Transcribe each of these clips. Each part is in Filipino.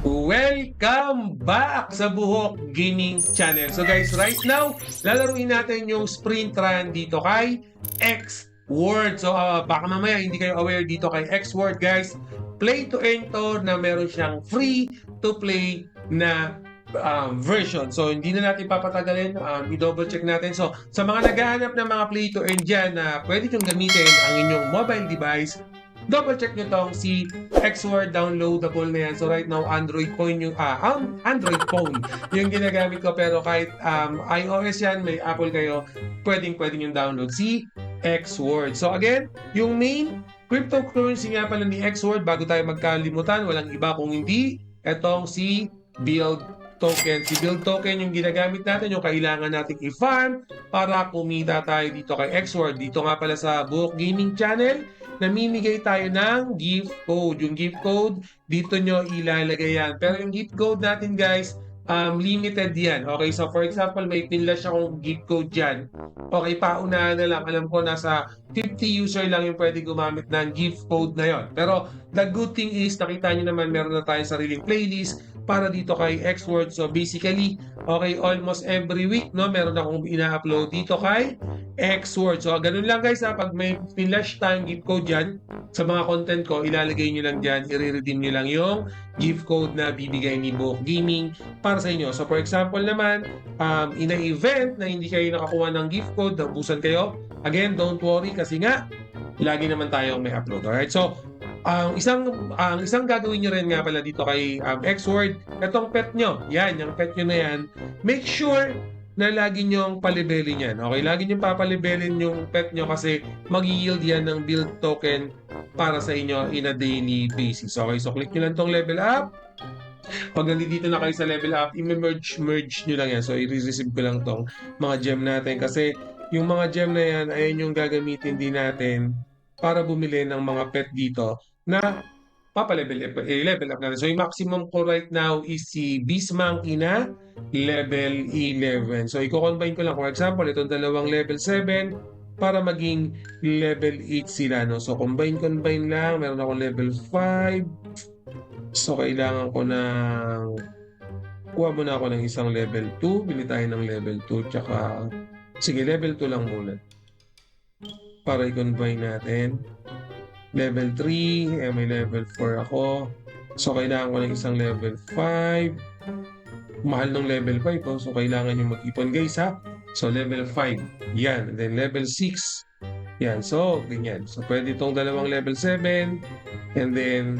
Welcome back sa Buhok Gaming Channel. So guys, right now, lalaruin natin yung sprint run dito kay X-Word. So baka mamaya hindi kayo aware dito kay X-Word guys. Play to earn to na meron siyang free to play na version. So hindi na natin papatagalin, i-double check natin. So sa mga naghahanap ng mga play to earn dyan na pwede nyong gamitin ang inyong mobile device, double check nyo tong si X-Word downloadable na yan. So right now, Android phone yung Android phone yung ginagamit ko. Pero kahit iOS yan, may Apple kayo, pwedeng yung download si X-Word. So again, yung main cryptocurrency nga pala ni X-Word, bago tayo magkalimutan, walang iba kung hindi etong si Build Token. Si Build Token yung ginagamit natin, yung kailangan nating i-farm para kumita tayo dito kay X-Word. Dito nga pala sa Buhok Gaming Channel, namimigay tayo ng gift code. Yung gift code, dito nyo ilalagay yan. Pero yung gift code natin guys, limited yan. Okay, so for example, may pinlash akong gift code dyan. Okay, paunahan na lang. Alam ko nasa 50 user lang yung pwede gumamit ng gift code na yon. Pero the good thing is, nakita nyo naman meron na tayong sariling playlist para dito kay X-Word. So basically, okay, almost every week, no, meron akong ina-upload dito kay X-Word. So ganun lang guys ha, pag may pinlash tayong gift code dyan, sa mga content ko, ilalagay nyo lang dyan, i-redeem nyo lang yung gift code na bibigay ni Buhok Gaming para sa inyo. So for example naman, in a event na hindi kayo nakakuha ng gift code, naubusan kayo, again, don't worry kasi nga, lagi naman tayong may upload. Alright, so ang isang gagawin nyo rin nga pala dito kay X-Word, itong pet nyo, yan, yung pet nyo na yan, make sure na lagi nyong palibelin yan. Okay, lagi nyong papalibelin yung pet nyo kasi mag-yield yan ng build token para sa inyo in a daily basis. Okay, so click nyo lang tong level up. Pag nandito na kayo sa level up, i-merge nyo lang yan. So i-receive ko lang tong mga gem natin kasi yung mga gem na yan, ayun yung gagamitin din natin para bumili ng mga pet dito na level up natin. So yung maximum ko right now is si Beast Monkey na level 11. So i-combine ko lang. For example, itong dalawang level 7 para maging level 8 sila. No? So combine lang. Meron akong level 5. So kailangan ko ng kuha muna ako ng isang level 2. Bili tayo ng level 2. Tsaka sige, level 2 lang muna. Para i-combine natin. Level 3, may level 4 ako. So, kailangan ko ng isang level 5. Mahal ng level 5, oh. So, kailangan nyo mag-ipon, guys, ha? So, level 5. Yan. And then, level 6. Yan. So, ganyan. So, pwede itong dalawang level 7. And then,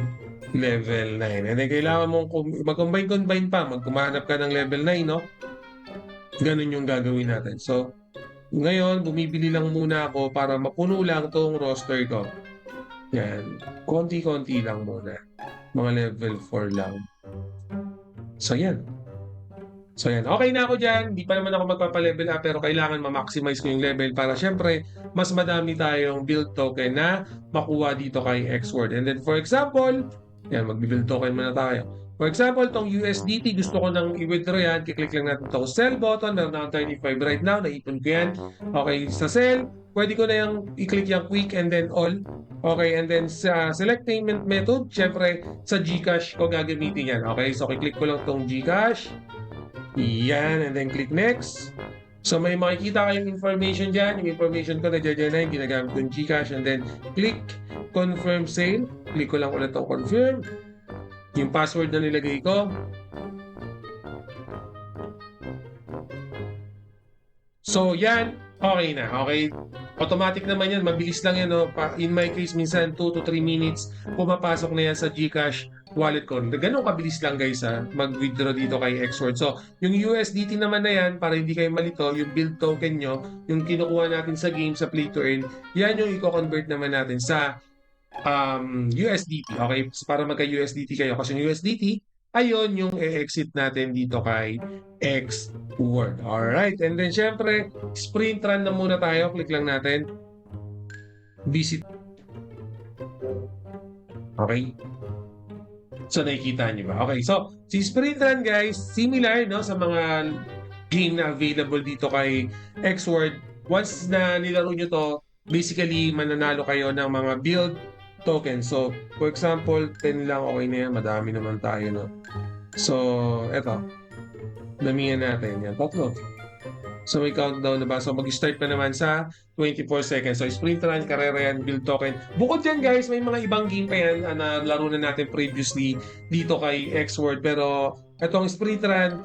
level 9. And then, kailangan mong mag-combine pa. Magkumahanap ka ng level 9, no? Ganun yung gagawin natin. So, ngayon, bumibili lang muna ako para mapuno lang itong roster ko. Yan. Konti-konti lang muna. Mga level 4 lang. So, yan. So, yan. Okay na ako dyan. Hindi pa naman ako magpapa-level up pero kailangan ma-maximize ko yung level para syempre, mas madami tayong build token na makuha dito kay X-Word. And then, for example, yan, mag-build token muna tayo. For example, tong USDT, gusto ko nang i-withdraw yan. Kiklik lang natin itong sell button. Meron na akong 35 right now. Naipon ko yan. Okay, sa sell, pwede ko na yung i-click yung quick and then all. Okay, and then sa select payment method, syempre sa GCash ko gagamitin yan. Okay, so i-click ko lang itong GCash. Yan, and then click next. So may makikita kayong information dyan. Yung information ko na dyan na yung ginagamit ko yung GCash. And then click confirm sale. Click ko lang ulit itong confirm. Yung password na nilagay ko. So yan, okay na. Okay, automatic naman yan. Mabilis lang yan. No? In my case, minsan 2 to 3 minutes, pumapasok na yan sa GCash wallet ko. Ganun kabilis lang guys ha, mag-withdraw dito kay X-Word. So, yung USDT naman na yan, para hindi kayo malito, yung build token nyo, yung kinukuha natin sa game, sa play to earn, yan yung i-convert naman natin sa USDT. Okay, so, para magka-USDT kayo. Kasi yung USDT, ayun yung e-exit natin dito kay X-Word. Alright, and then syempre, sprint run na muna tayo. Click lang natin. Visit. Okay. So, nakikita nyo ba? Okay, so, si sprint run guys, similar no, sa mga game na available dito kay X-Word. Once na nilaro nyo to, basically, mananalo kayo ng mga build token. So, for example, 10 lang, okay na yan. Madami naman tayo, no? So, eto. Damihan natin. Yan, tatlo. So may countdown na ba? So mag-start na naman sa 24 seconds. So sprint run, karera yan, build token. Bukod dyan guys, may mga ibang game pa yan na laro na natin previously dito kay X-Word. Pero itong sprint run,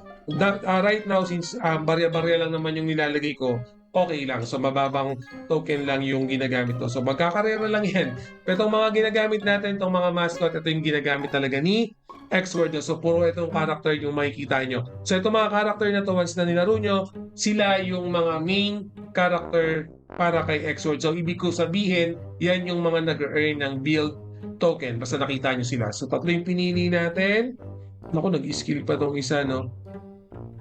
right now since barya-barya lang naman yung nilalagay ko, okay lang. So mababang token lang yung ginagamit ko. So magkakarera lang yan. Pero itong mga ginagamit natin, itong mga mascot, ito yung ginagamit talaga ni X-Word. So puro itong character yung makikita nyo. So itong mga character na to, once na nilaro nyo, sila yung mga main character para kay X-Word. So ibig ko sabihin, yan yung mga nag-earn ng build token. Basta nakita nyo sila. So tatlo yung pinili natin. Naku, nag-skill pa tong isa, no?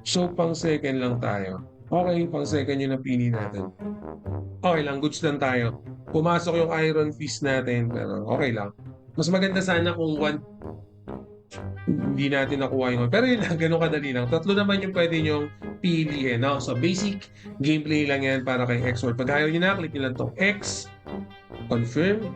So pang second lang tayo. Okay, pang second yung napili natin. Okay lang, goods lang tayo. Pumasok yung Iron Fist natin, pero okay lang. Mas maganda sana kung hindi natin nakuha yung... Pero yun lang, ganun kadali lang. Tatlo naman yung pwede nyong piliin. No? So, basic gameplay lang yan para kay X-Word. Pag ayaw nyo na, click nyo lang itong X, confirm.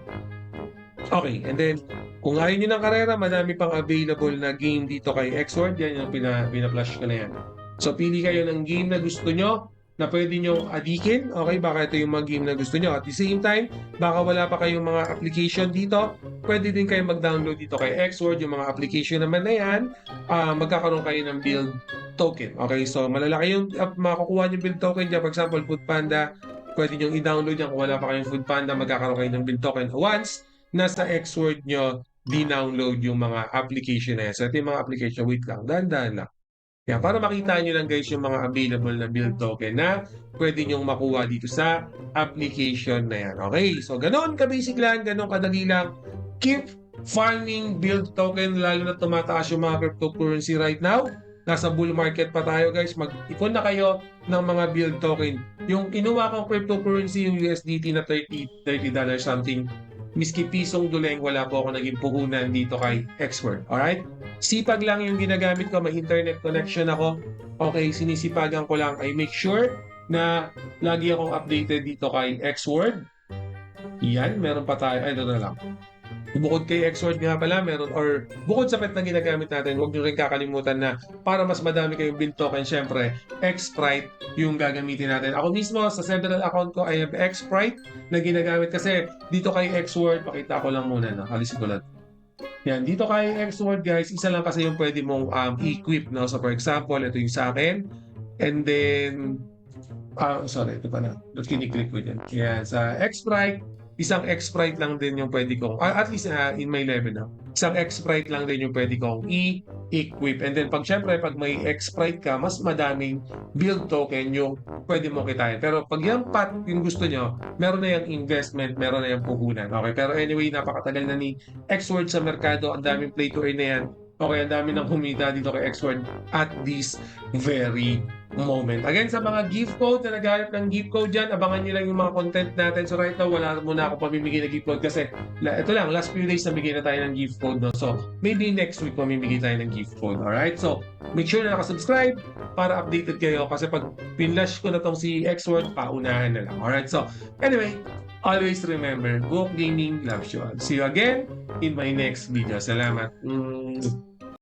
Okay, and then, kung ayaw nyo ng karera, madami pang available na game dito kay X-Word. Yan yung pina-flash ko na yan. So, pili kayo ng game na gusto nyo na pwede nyo adikin. Okay, baka ito yung mga game na gusto nyo. At the same time, baka wala pa kayong mga application dito, pwede din kayo mag-download dito kay X-Word. Yung mga application naman na yan, magkakaroon kayo ng build token. Okay, so malalaki yung makakuha yung build token dyan. For example, Foodpanda, pwede nyo i-download yan. Kung wala pa kayong Foodpanda, magkakaroon kayo ng build token. Once nasa X-Word nyo, di-download yung mga application na yan. So ito yung mga application. Wait lang, dahan-dahan lang. Yan, para makita nyo lang guys yung mga available na build token na pwede nyong makuha dito sa application na yan. Okay, so ganun ka-basic lang, ganun kadali lang. Keep farming build token, lalo na tumataas yung mga cryptocurrency right now. Nasa bull market pa tayo guys, mag-ipon na kayo ng mga build token. Yung kinuha kong cryptocurrency, yung USDT na $30 something, miski pisong duleng, wala po ako naging puhunan dito kay X-Word. Alright? Sipag lang yung ginagamit ko, may internet connection ako. Okay, sinisipagan ko lang. I make sure na lagi akong updated dito kay X-Word. Yan, meron pa tayo. Ay, ito na lang. Bukod kay X-Word nga pala, meron, or bukod sa pet na ginagamit natin, huwag nyo rin kakalimutan na para mas madami kayong build token, syempre, X-Sprite yung gagamitin natin. Ako mismo, sa several account ko, I have X-Sprite na ginagamit kasi dito kay X-Word, pakita ko lang muna, no? Alisin ko lang. Yan, dito kay X-Word guys, isa lang kasi yung pwede mong equip, no? So for example, ito yung sa akin. And then, sorry, ito pa na. Let's kiniklik ko dyan. Yan, sa X-Sprite, isang X-Sprite lang din yung pwede kong, at least in my level na, isang X-Sprite lang din yung pwede kong i-equip. And then, syempre, pag may X-Sprite ka, mas madaming build token yung pwede mo kitain. Pero pag yung pat, yung gusto nyo, meron na yung investment, meron na yung puhunan. Okay, pero anyway, napakatagal na ni X-Word sa merkado, ang daming play to earn na yan. Okay, ang dami ng humita dito kay X-Word at this very moment. Again, sa mga gift code na naghahanap ng gift code dyan, abangan nyo lang yung mga content natin. So right now, wala muna ako pamimigay na gift code kasi ito lang, last few days nabigay na tayo ng gift code. No? So maybe next week mamimigay tayo ng gift code. Alright? So make sure na nakasubscribe para updated kayo kasi pag pinlash ko na tong si X-Word, paunahan na lang. Alright? So anyway, always remember, Book Gaming loves you all. See you again in my next video. Salamat.